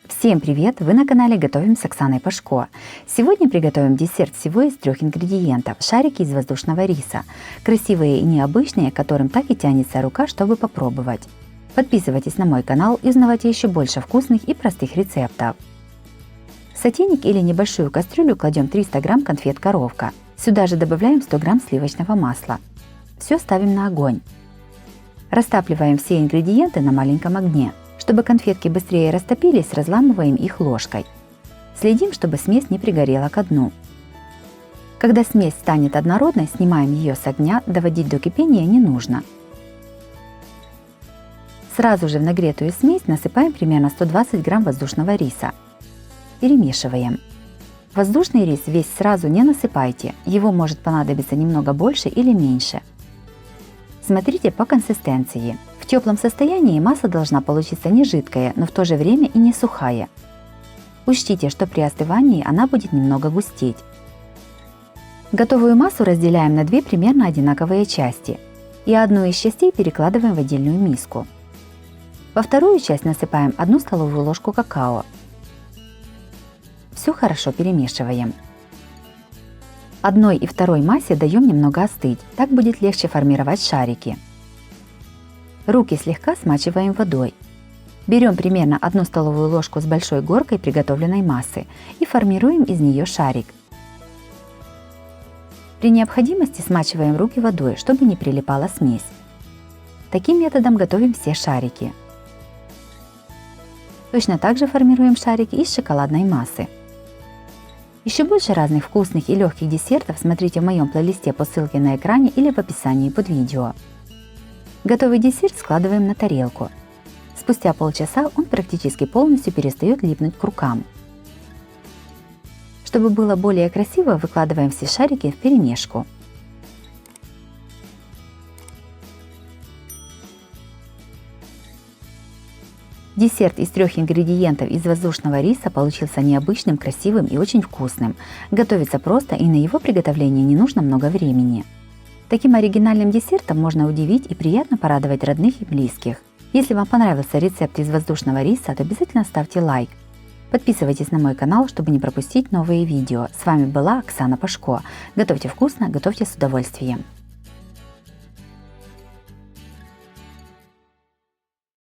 Всем привет! Вы на канале Готовим с Оксаной Пашко. Сегодня приготовим десерт всего из 3 ингредиентов – шарики из воздушного риса. Красивые и необычные, которым так и тянется рука, чтобы попробовать. Подписывайтесь на мой канал и узнавайте еще больше вкусных и простых рецептов. В сотейник или небольшую кастрюлю кладем 300 грамм конфет «Коровка». Сюда же добавляем 100 грамм сливочного масла. Все ставим на огонь. Растапливаем все ингредиенты на маленьком огне. Чтобы конфетки быстрее растопились, разламываем их ложкой. Следим, чтобы смесь не пригорела ко дну. Когда смесь станет однородной, снимаем ее с огня, доводить до кипения не нужно. Сразу же в нагретую смесь насыпаем примерно 120 грамм воздушного риса. Перемешиваем. Воздушный рис весь сразу не насыпайте, его может понадобиться немного больше или меньше. Смотрите по консистенции. В теплом состоянии масса должна получиться не жидкая, но в то же время и не сухая. Учтите, что при остывании она будет немного густеть. Готовую массу разделяем на 2 примерно одинаковые части и одну из частей перекладываем в отдельную миску. Во вторую часть насыпаем 1 столовую ложку какао. Все хорошо перемешиваем. Одной и второй массе даем немного остыть, так будет легче формировать шарики. Руки слегка смачиваем водой. Берем примерно 1 столовую ложку с большой горкой приготовленной массы и формируем из нее шарик. При необходимости смачиваем руки водой, чтобы не прилипала смесь. Таким методом готовим все шарики. Точно так же формируем шарики из шоколадной массы. Еще больше разных вкусных и легких десертов смотрите в моем плейлисте по ссылке на экране или в описании под видео. Готовый десерт складываем на тарелку. Спустя полчаса он практически полностью перестает липнуть к рукам. Чтобы было более красиво, выкладываем все шарики вперемешку. Десерт из 3 ингредиентов из воздушного риса получился необычным, красивым и очень вкусным. Готовится просто, и на его приготовление не нужно много времени. Таким оригинальным десертом можно удивить и приятно порадовать родных и близких. Если вам понравился рецепт из воздушного риса, то обязательно ставьте лайк. Подписывайтесь на мой канал, чтобы не пропустить новые видео. С вами была Оксана Пашко. Готовьте вкусно, готовьте с удовольствием.